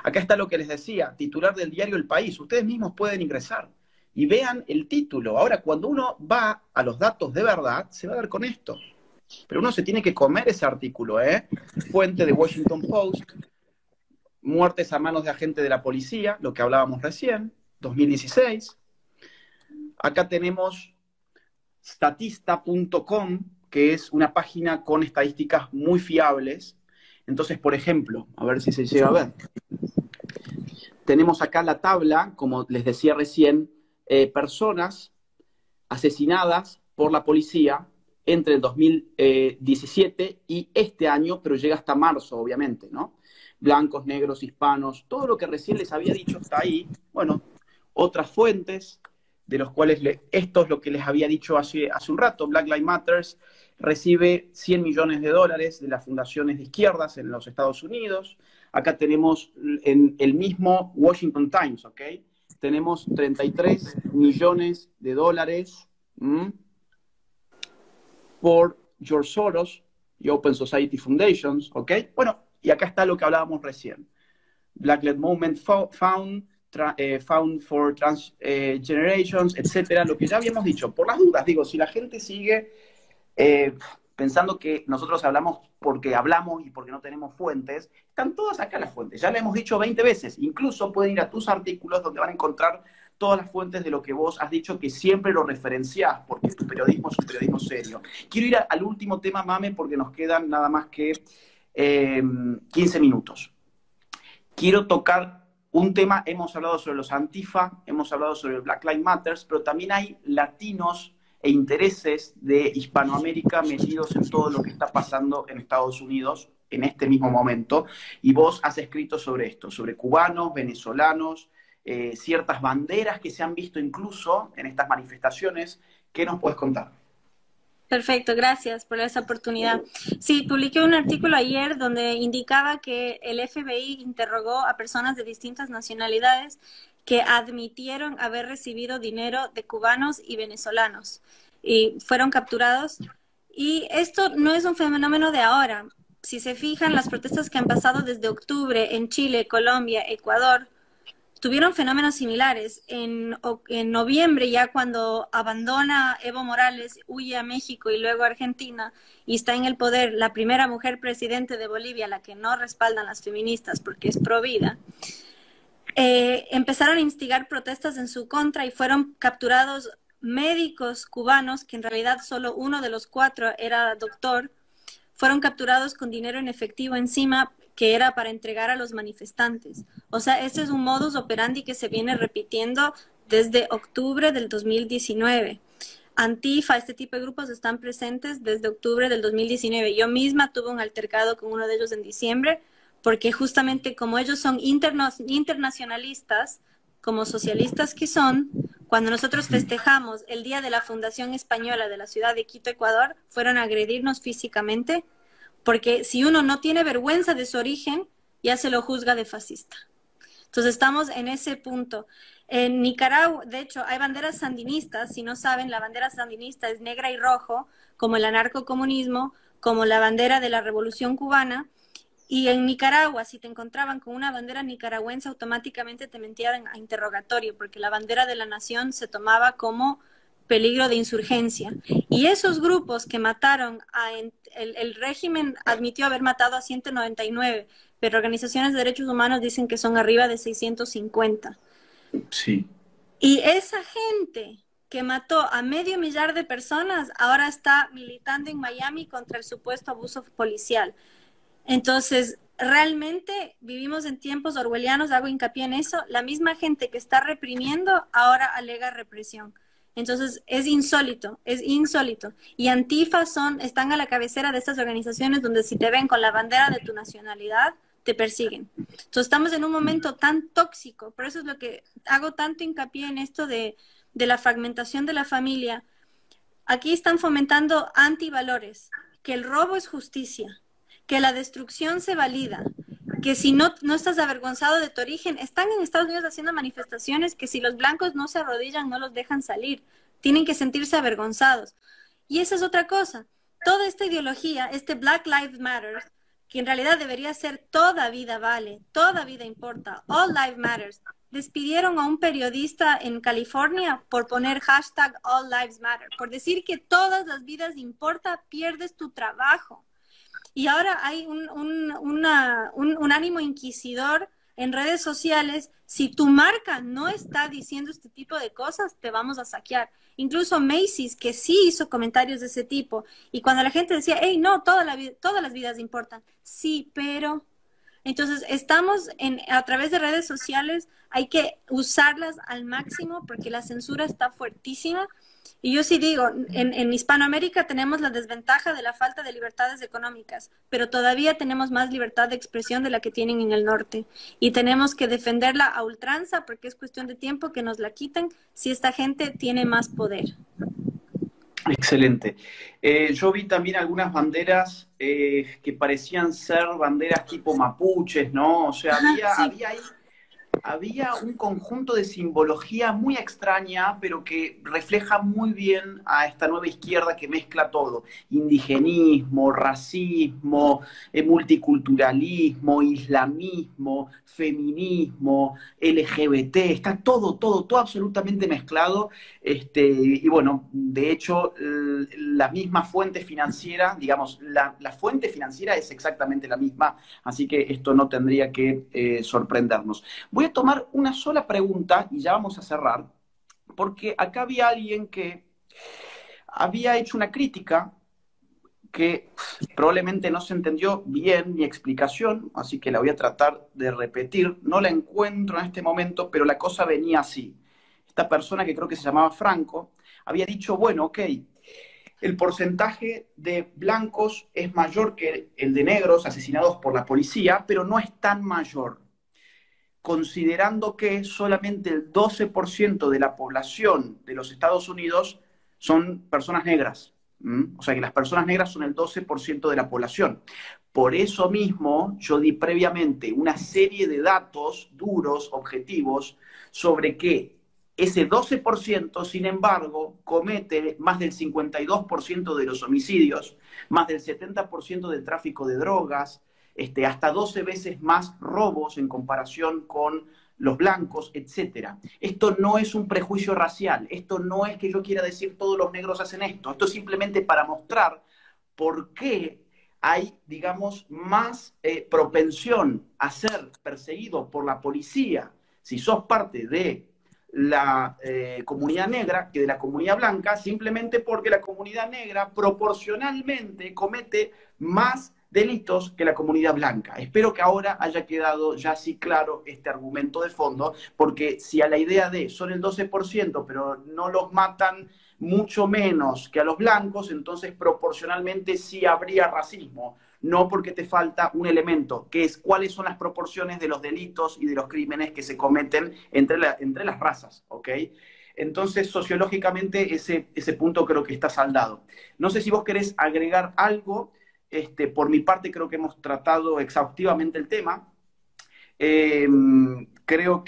S1: Acá está lo que les decía, titular del diario El País. Ustedes mismos pueden ingresar y vean el título. Ahora, cuando uno va a los datos de verdad, se va a ver con esto. Pero uno se tiene que comer ese artículo, ¿eh? Fuente de Washington Post, muertes a manos de agentes de la policía, lo que hablábamos recién, 2016. Acá tenemos statista.com, que es una página con estadísticas muy fiables. Entonces, por ejemplo, a ver si se llega a ver. Tenemos acá la tabla, como les decía recién, personas asesinadas por la policía entre el 2017 y este año, pero llega hasta marzo, obviamente, ¿no? Blancos, negros, hispanos, todo lo que recién les había dicho hasta ahí. Bueno, otras fuentes, de los cuales esto es lo que les había dicho hace un rato. Black Lives Matter recibe $100 millones de las fundaciones de izquierdas en los Estados Unidos. Acá tenemos en el mismo Washington Times, ¿ok? Tenemos $33 millones por George Soros y Open Society Foundations, ¿ok? Bueno, y acá está lo que hablábamos recién. Black Lives Movement Found for Trans Generations, etcétera, lo que ya habíamos dicho. Por las dudas, digo, si la gente sigue pensando que nosotros hablamos porque hablamos y porque no tenemos fuentes, están todas acá las fuentes. Ya le hemos dicho 20 veces. Incluso pueden ir a tus artículos donde van a encontrar todas las fuentes de lo que vos has dicho, que siempre lo referenciás, porque tu periodismo es un periodismo serio. Quiero ir al último tema, Mame, porque nos quedan nada más que 15 minutos. Quiero tocar un tema, hemos hablado sobre los Antifa, hemos hablado sobre el Black Lives Matter, pero también hay latinos e intereses de Hispanoamérica metidos en todo lo que está pasando en Estados Unidos en este mismo momento. Y vos has escrito sobre esto, sobre cubanos, venezolanos, ciertas banderas que se han visto incluso en estas manifestaciones. ¿Qué nos puedes contar?
S2: Perfecto, gracias por esa oportunidad. Sí, publiqué un artículo ayer donde indicaba que el FBI interrogó a personas de distintas nacionalidades que admitieron haber recibido dinero de cubanos y venezolanos y fueron capturados. Y esto no es un fenómeno de ahora. Si se fijan, las protestas que han pasado desde octubre en Chile, Colombia, Ecuador, tuvieron fenómenos similares. En noviembre, ya cuando abandona Evo Morales, huye a México y luego a Argentina, y está en el poder la primera mujer presidente de Bolivia, la que no respaldan las feministas porque es pro vida, empezaron a instigar protestas en su contra y fueron capturados médicos cubanos, que en realidad solo uno de los 4 era doctor, fueron capturados con dinero en efectivo encima, que era para entregar a los manifestantes. O sea, este es un modus operandi que se viene repitiendo desde octubre del 2019. Antifa, este tipo de grupos están presentes desde octubre del 2019. Yo misma tuve un altercado con uno de ellos en diciembre, porque justamente como ellos son internacionalistas, como socialistas que son, cuando nosotros festejamos el Día de la Fundación Española de la ciudad de Quito, Ecuador, fueron a agredirnos físicamente, porque si uno no tiene vergüenza de su origen, ya se lo juzga de fascista. Entonces estamos en ese punto. En Nicaragua, de hecho, hay banderas sandinistas. Si no saben, la bandera sandinista es negra y rojo, como el anarcocomunismo, como la bandera de la Revolución Cubana. Y en Nicaragua, si te encontraban con una bandera nicaragüense, automáticamente te metían a interrogatorio, porque la bandera de la nación se tomaba como peligro de insurgencia. Y esos grupos que mataron, el régimen admitió haber matado a 199, pero organizaciones de derechos humanos dicen que son arriba de 650.
S1: Sí.
S2: Y esa gente que mató a 500.000 de personas ahora está militando en Miami contra el supuesto abuso policial. Entonces, realmente vivimos en tiempos orwellianos, hago hincapié en eso. La misma gente que está reprimiendo ahora alega represión. Entonces, es insólito, es insólito. Y Antifa están a la cabecera de estas organizaciones donde si te ven con la bandera de tu nacionalidad, te persiguen. Entonces, estamos en un momento tan tóxico. Por eso es lo que hago tanto hincapié en esto de la fragmentación de la familia. Aquí están fomentando antivalores, que el robo es justicia, que la destrucción se valida, que si no estás avergonzado de tu origen, están en Estados Unidos haciendo manifestaciones que si los blancos no se arrodillan, no los dejan salir, tienen que sentirse avergonzados. Y esa es otra cosa, toda esta ideología, este Black Lives Matter, que en realidad debería ser toda vida vale, toda vida importa, all life matters. Despidieron a un periodista en California por poner hashtag all lives matter, por decir que todas las vidas importa, pierdes tu trabajo. Y ahora hay un ánimo inquisidor en redes sociales. Si tu marca no está diciendo este tipo de cosas, te vamos a saquear. Incluso Macy's, que sí hizo comentarios de ese tipo. Y cuando la gente decía, hey, no, todas las vidas importan. Sí, pero... Entonces, estamos a través de redes sociales, hay que usarlas al máximo porque la censura está fuertísima. Y yo sí digo, en Hispanoamérica tenemos la desventaja de la falta de libertades económicas, pero todavía tenemos más libertad de expresión de la que tienen en el norte. Y tenemos que defenderla a ultranza porque es cuestión de tiempo que nos la quiten si esta gente tiene más poder.
S1: Excelente. Yo vi también algunas banderas que parecían ser banderas tipo mapuches, ¿no? O sea,
S2: Sí.
S1: había un conjunto de simbología muy extraña, pero que refleja muy bien a esta nueva izquierda que mezcla todo. Indigenismo, racismo, multiculturalismo, islamismo, feminismo, LGBT, está todo absolutamente mezclado. Y bueno, de hecho, la misma fuente financiera, digamos, la fuente financiera es exactamente la misma, así que esto no tendría que sorprendernos. Voy a tomar una sola pregunta y ya vamos a cerrar, porque acá había alguien que había hecho una crítica que probablemente no se entendió bien mi explicación, así que la voy a tratar de repetir. No la encuentro en este momento, pero la cosa venía así. Esta persona, que creo que se llamaba Franco, había dicho, bueno, ok, el porcentaje de blancos es mayor que el de negros asesinados por la policía, pero no es tan mayor, considerando que solamente el 12% de la población de los Estados Unidos son personas negras. O sea que las personas negras son el 12% de la población. Por eso mismo yo di previamente una serie de datos duros, objetivos, sobre que ese 12%, sin embargo, comete más del 52% de los homicidios, más del 70% del tráfico de drogas, hasta 12 veces más robos en comparación con los blancos, etc. Esto no es un prejuicio racial, esto no es que yo quiera decir todos los negros hacen esto, esto es simplemente para mostrar por qué hay, digamos, más propensión a ser perseguido por la policía si sos parte de la comunidad negra que de la comunidad blanca, simplemente porque la comunidad negra proporcionalmente comete más delitos que la comunidad blanca. Espero que ahora haya quedado ya así claro este argumento de fondo, porque si a la idea de son el 12%, pero no los matan mucho menos que a los blancos, entonces proporcionalmente sí habría racismo. No, porque te falta un elemento, que es cuáles son las proporciones de los delitos y de los crímenes que se cometen entre las razas, ¿ok? Entonces, sociológicamente, ese punto creo que está saldado. No sé si vos querés agregar algo. Por mi parte, creo que hemos tratado exhaustivamente el tema. Creo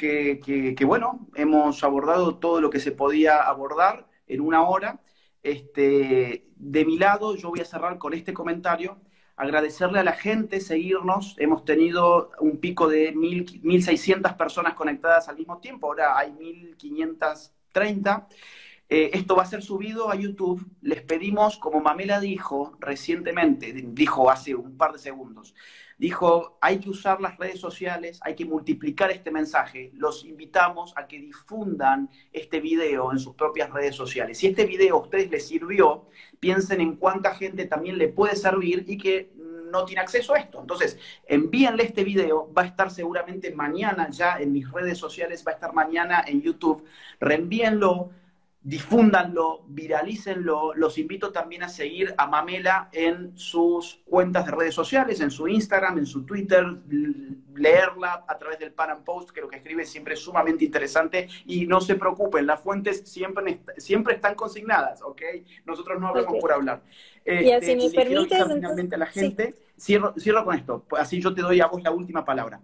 S1: bueno, hemos abordado todo lo que se podía abordar en una hora. De mi lado, yo voy a cerrar con este comentario. Agradecerle a la gente, seguirnos. Hemos tenido un pico de 1.600 personas conectadas al mismo tiempo. Ahora hay 1.530. Esto va a ser subido a YouTube. Les pedimos, como Mamela dijo recientemente, dijo hace un par de segundos, dijo, hay que usar las redes sociales, hay que multiplicar este mensaje. Los invitamos a que difundan este video en sus propias redes sociales. Si este video a ustedes les sirvió, piensen en cuánta gente también le puede servir y que no tiene acceso a esto. Entonces, envíenle este video, va a estar seguramente mañana ya en mis redes sociales, va a estar mañana en YouTube. Reenvíenlo, difúndanlo, viralícenlo. Los invito también a seguir a Mamela en sus cuentas de redes sociales, en su Instagram, en su Twitter, leerla a través del Pan Am Post, que lo que escribe siempre es sumamente interesante. Y no se preocupen, las fuentes siempre están consignadas, ¿ok? Nosotros no hablamos por hablar.
S2: Y así me permites,
S1: quiero finalmente a la gente, sí. Cierro con esto, así yo te doy a vos la última palabra.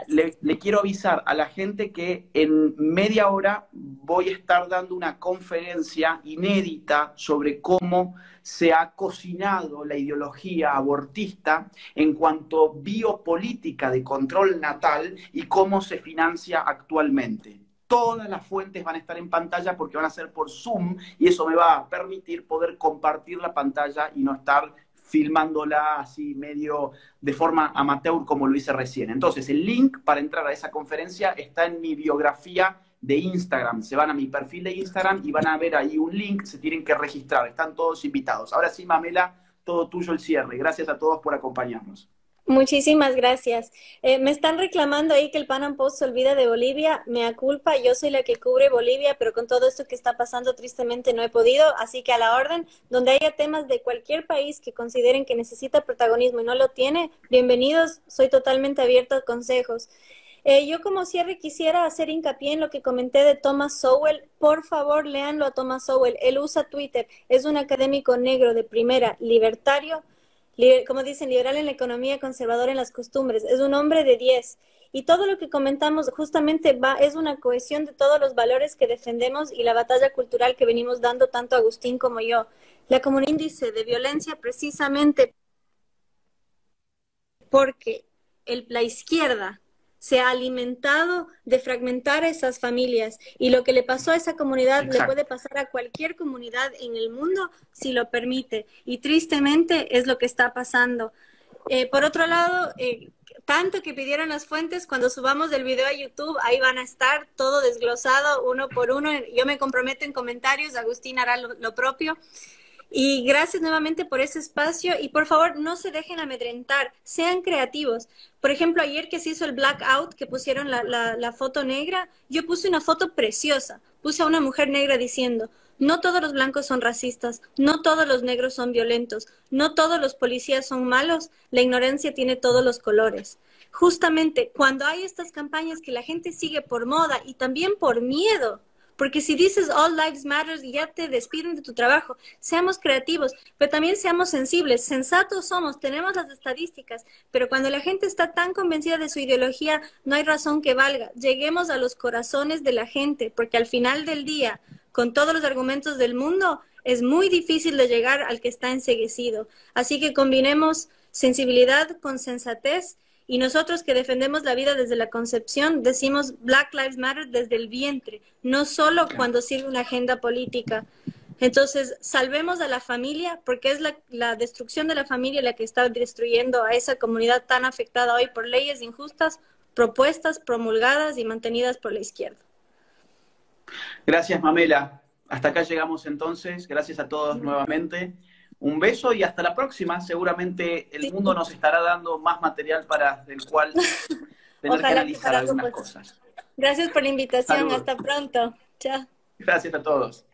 S1: Le quiero avisar a la gente que en media hora voy a estar dando una conferencia inédita sobre cómo se ha cocinado la ideología abortista en cuanto a biopolítica de control natal y cómo se financia actualmente. Todas las fuentes van a estar en pantalla porque van a ser por Zoom y eso me va a permitir poder compartir la pantalla y no estar filmándola así medio de forma amateur como lo hice recién. Entonces, el link para entrar a esa conferencia está en mi biografía de Instagram. Se van a mi perfil de Instagram y van a ver ahí un link, se tienen que registrar. Están todos invitados. Ahora sí, Mamela, todo tuyo el cierre. Gracias a todos por acompañarnos.
S2: Muchísimas gracias. Me están reclamando ahí que el Pan Am Post se olvida de Bolivia. Mea culpa, yo soy la que cubre Bolivia, pero con todo esto que está pasando tristemente no he podido. Así que a la orden, donde haya temas de cualquier país que consideren que necesita protagonismo y no lo tiene, bienvenidos. Soy totalmente abierta a consejos. Yo como cierre quisiera hacer hincapié en lo que comenté de Thomas Sowell. Por favor, léanlo a Thomas Sowell. Él usa Twitter. Es un académico negro de primera, libertario, como dicen, liberal en la economía, conservador en las costumbres. Es un hombre de 10. Y todo lo que comentamos justamente es una cohesión de todos los valores que defendemos y la batalla cultural que venimos dando tanto Agustín como yo. La comunidad índice de violencia precisamente porque la izquierda se ha alimentado de fragmentar a esas familias y lo que le pasó a esa comunidad le puede pasar a cualquier comunidad en el mundo si lo permite y tristemente es lo que está pasando. Por otro lado, tanto que pidieron las fuentes, cuando subamos el video a YouTube, ahí van a estar todo desglosado uno por uno. Yo me comprometo en comentarios, Agustín hará lo propio. Y gracias nuevamente por ese espacio y por favor no se dejen amedrentar, sean creativos. Por ejemplo, ayer que se hizo el blackout, que pusieron la foto negra, yo puse una foto preciosa, puse a una mujer negra diciendo, no todos los blancos son racistas, no todos los negros son violentos, no todos los policías son malos, la ignorancia tiene todos los colores. Justamente cuando hay estas campañas que la gente sigue por moda y también por miedo, porque si dices All Lives Matter y ya te despiden de tu trabajo, seamos creativos, pero también seamos sensibles, sensatos somos, tenemos las estadísticas, pero cuando la gente está tan convencida de su ideología, no hay razón que valga. Lleguemos a los corazones de la gente, porque al final del día, con todos los argumentos del mundo, es muy difícil de llegar al que está enceguecido. Así que combinemos sensibilidad con sensatez. Y nosotros que defendemos la vida desde la concepción, decimos Black Lives Matter desde el vientre, no solo cuando sirve una agenda política. Entonces, salvemos a la familia, porque es la destrucción de la familia la que está destruyendo a esa comunidad tan afectada hoy por leyes injustas, propuestas, promulgadas y mantenidas por la izquierda.
S1: Gracias, Mamela. Hasta acá llegamos entonces. Gracias a todos nuevamente. Un beso y hasta la próxima. Seguramente el mundo nos estará dando más material del cual tener que
S2: Ojalá que
S1: analizar
S2: para algo
S1: algunas
S2: pues.
S1: cosas.
S2: Gracias por la invitación.
S1: Saludos.
S2: Hasta pronto. Chao.
S1: Gracias a todos.